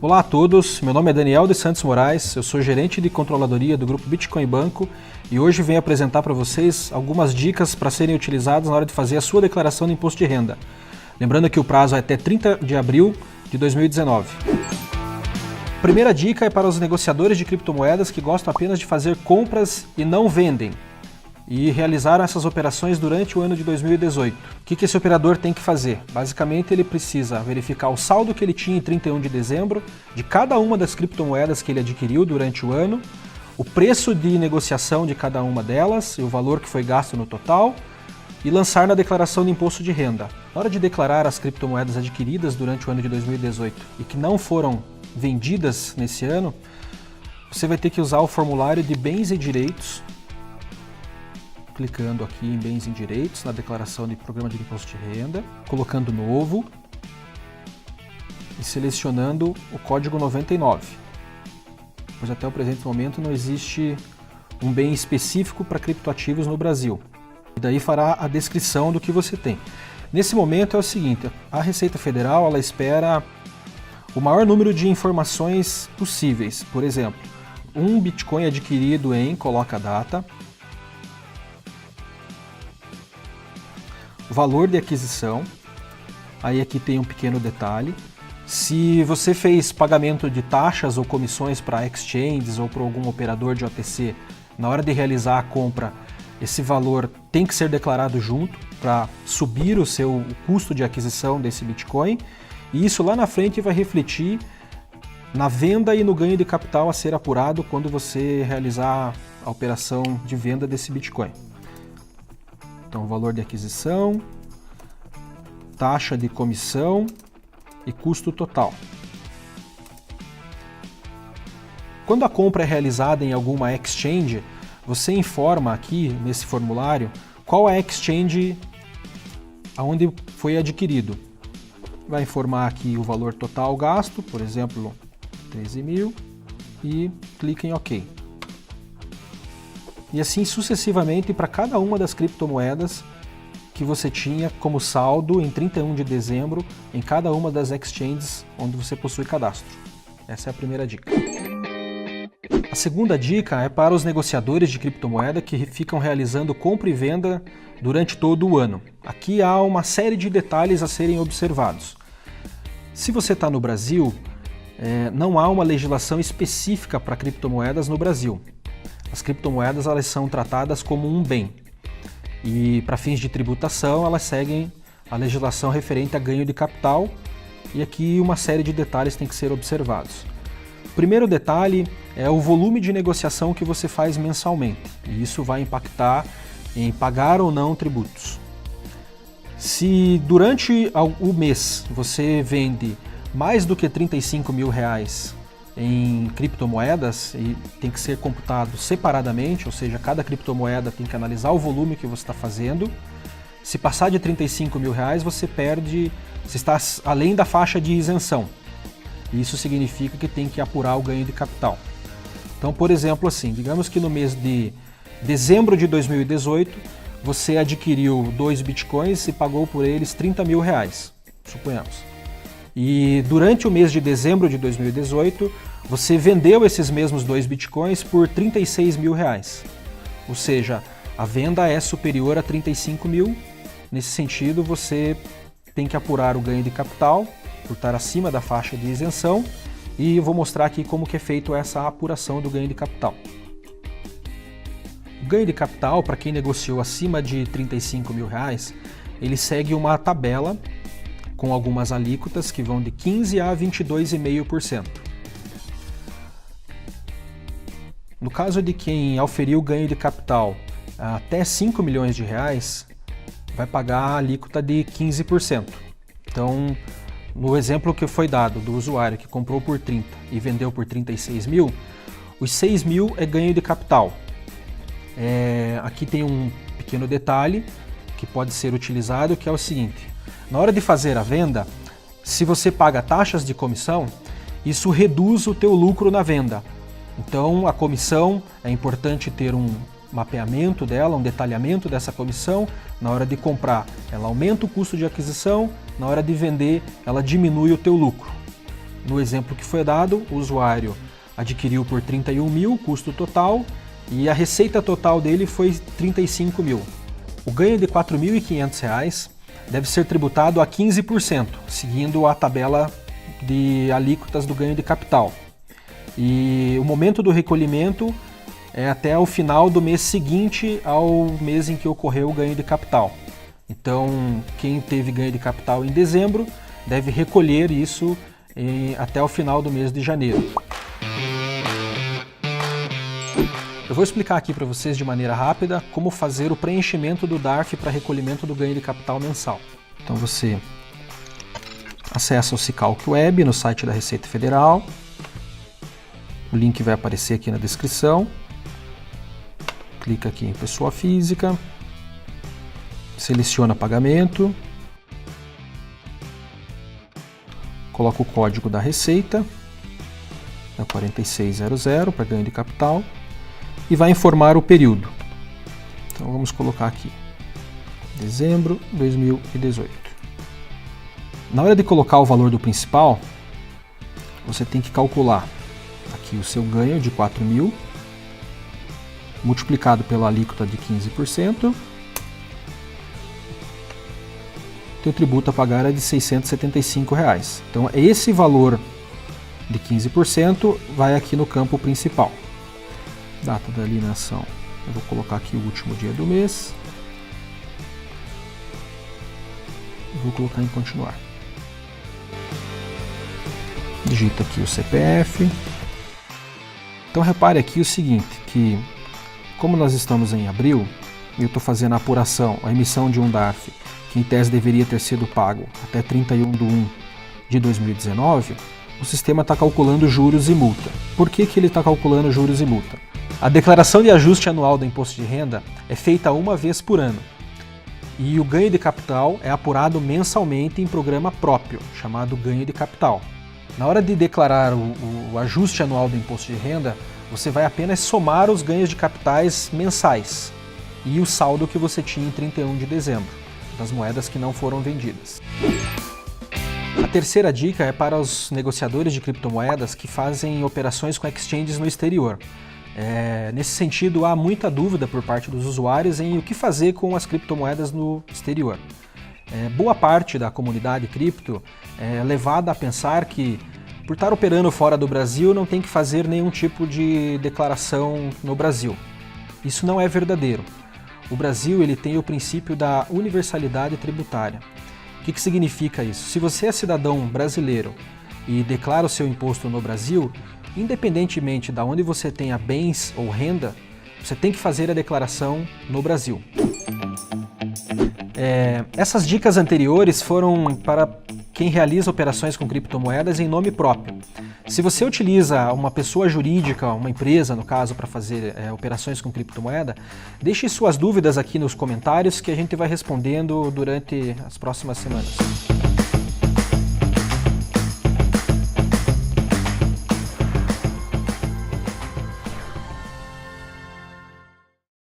Olá a todos, meu nome é Daniel dos Santos Moraes, eu sou gerente de controladoria do Grupo Bitcoin Banco e hoje venho apresentar para vocês algumas dicas para serem utilizadas na hora de fazer a sua declaração de imposto de renda. Lembrando que o prazo é até 30 de abril de 2019. A primeira dica é para os negociadores de criptomoedas que gostam apenas de fazer compras e não vendem e realizaram essas operações durante o ano de 2018. O que esse operador tem que fazer? Basicamente, ele precisa verificar o saldo que ele tinha em 31 de dezembro de cada uma das criptomoedas que ele adquiriu durante o ano, o preço de negociação de cada uma delas e o valor que foi gasto no total e lançar na declaração de imposto de renda. Na hora de declarar as criptomoedas adquiridas durante o ano de 2018 e que não foram vendidas nesse ano, você vai ter que usar o formulário de bens e direitos, clicando aqui em bens e direitos, na declaração de programa de imposto de renda, colocando novo e selecionando o código 99. Pois até o presente momento não existe um bem específico para criptoativos no Brasil. E daí fará a descrição do que você tem. Nesse momento é o seguinte, a Receita Federal ela espera o maior número de informações possíveis. Por exemplo, um Bitcoin adquirido em, coloca a data, valor de aquisição, aí aqui tem um pequeno detalhe, se você fez pagamento de taxas ou comissões para exchanges ou para algum operador de OTC, na hora de realizar a compra, esse valor tem que ser declarado junto para subir o custo de aquisição desse Bitcoin, e isso lá na frente vai refletir na venda e no ganho de capital a ser apurado quando você realizar a operação de venda desse Bitcoin. Então, valor de aquisição, taxa de comissão e custo total. Quando a compra é realizada em alguma exchange, você informa aqui nesse formulário qual é a exchange aonde foi adquirido. Vai informar aqui o valor total gasto, por exemplo, 13 mil, e clica em OK. E assim sucessivamente para cada uma das criptomoedas que você tinha como saldo em 31 de dezembro em cada uma das exchanges onde você possui cadastro. Essa é a primeira dica. A segunda dica é para os negociadores de criptomoeda que ficam realizando compra e venda durante todo o ano. Aqui há uma série de detalhes a serem observados. Se você está no Brasil, não há uma legislação específica para criptomoedas no Brasil. As criptomoedas elas são tratadas como um bem e para fins de tributação elas seguem a legislação referente a ganho de capital e aqui uma série de detalhes tem que ser observados. O primeiro detalhe é o volume de negociação que você faz mensalmente e isso vai impactar em pagar ou não tributos. Se durante o mês você vende mais do que 35 mil reais em criptomoedas e tem que ser computado separadamente, ou seja, cada criptomoeda tem que analisar o volume que você está fazendo. Se passar de 35 mil reais, você está além da faixa de isenção. Isso significa que tem que apurar o ganho de capital. Então, por exemplo, assim, digamos que no mês de dezembro de 2018, você adquiriu 2 bitcoins e pagou por eles 30 mil reais, suponhamos. E durante o mês de dezembro de 2018, você vendeu esses mesmos 2 bitcoins por 36 mil reais. Ou seja, a venda é superior a 35 mil. Nesse sentido, você tem que apurar o ganho de capital por estar acima da faixa de isenção. E eu vou mostrar aqui como que é feito essa apuração do ganho de capital. O ganho de capital, para quem negociou acima de 35 mil reais, ele segue uma tabela com algumas alíquotas que vão de 15% a 22,5%. No caso de quem auferiu ganho de capital até 5 milhões de reais, vai pagar a alíquota de 15%. Então, no exemplo que foi dado do usuário que comprou por 30 e vendeu por 36 mil, os 6 mil é ganho de capital. Aqui tem um pequeno detalhe que pode ser utilizado, que é o seguinte: na hora de fazer a venda, se você paga taxas de comissão, isso reduz o teu lucro na venda. Então a comissão, é importante ter um mapeamento dela, um detalhamento dessa comissão. Na hora de comprar, ela aumenta o custo de aquisição, na hora de vender, ela diminui o teu lucro. no exemplo que foi dado, o usuário adquiriu por 31 mil, custo total, e a receita total dele foi 35 mil. O ganho de R$ 4.500 deve ser tributado a 15%, seguindo a tabela de alíquotas do ganho de capital. E o momento do recolhimento é até o final do mês seguinte ao mês em que ocorreu o ganho de capital. Então, quem teve ganho de capital em dezembro deve recolher isso até o final do mês de janeiro. Eu vou explicar aqui para vocês de maneira rápida como fazer o preenchimento do DARF para recolhimento do ganho de capital mensal. Então você acessa o Cicalc Web no site da Receita Federal. O link vai aparecer aqui na descrição. Clica aqui em Pessoa Física. Seleciona Pagamento. Coloca o código da Receita. É 4600 para ganho de capital. E vai informar o período. Então vamos colocar aqui, dezembro de 2018. Na hora de colocar o valor do principal, você tem que calcular aqui o seu ganho de 4 mil, multiplicado pela alíquota de 15%. Teu tributo a pagar é de R$ 675. Então esse valor de 15% vai aqui no campo principal. Data da alienação, eu vou colocar aqui o último dia do mês. Vou colocar em continuar. Digita aqui o CPF. Então repare aqui o seguinte, que como nós estamos em abril, e eu estou fazendo a apuração, a emissão de um DARF, que em tese deveria ter sido pago até 31/1 de 2019, o sistema está calculando juros e multa. Por que ele está calculando juros e multa? A declaração de ajuste anual do imposto de renda é feita uma vez por ano e o ganho de capital é apurado mensalmente em programa próprio, chamado ganho de capital. Na hora de declarar o ajuste anual do imposto de renda, você vai apenas somar os ganhos de capitais mensais e o saldo que você tinha em 31 de dezembro, das moedas que não foram vendidas. A terceira dica é para os negociadores de criptomoedas que fazem operações com exchanges no exterior. Nesse sentido, há muita dúvida por parte dos usuários em o que fazer com as criptomoedas no exterior. Boa parte da comunidade cripto é levada a pensar que, por estar operando fora do Brasil, não tem que fazer nenhum tipo de declaração no Brasil. Isso não é verdadeiro. O Brasil ele tem o princípio da universalidade tributária. O que significa isso? Se você é cidadão brasileiro e declara o seu imposto no Brasil, independentemente de onde você tenha bens ou renda, você tem que fazer a declaração no Brasil. Essas dicas anteriores foram para quem realiza operações com criptomoedas em nome próprio. Se você utiliza uma pessoa jurídica, uma empresa no caso, para fazer operações com criptomoeda, deixe suas dúvidas aqui nos comentários que a gente vai respondendo durante as próximas semanas.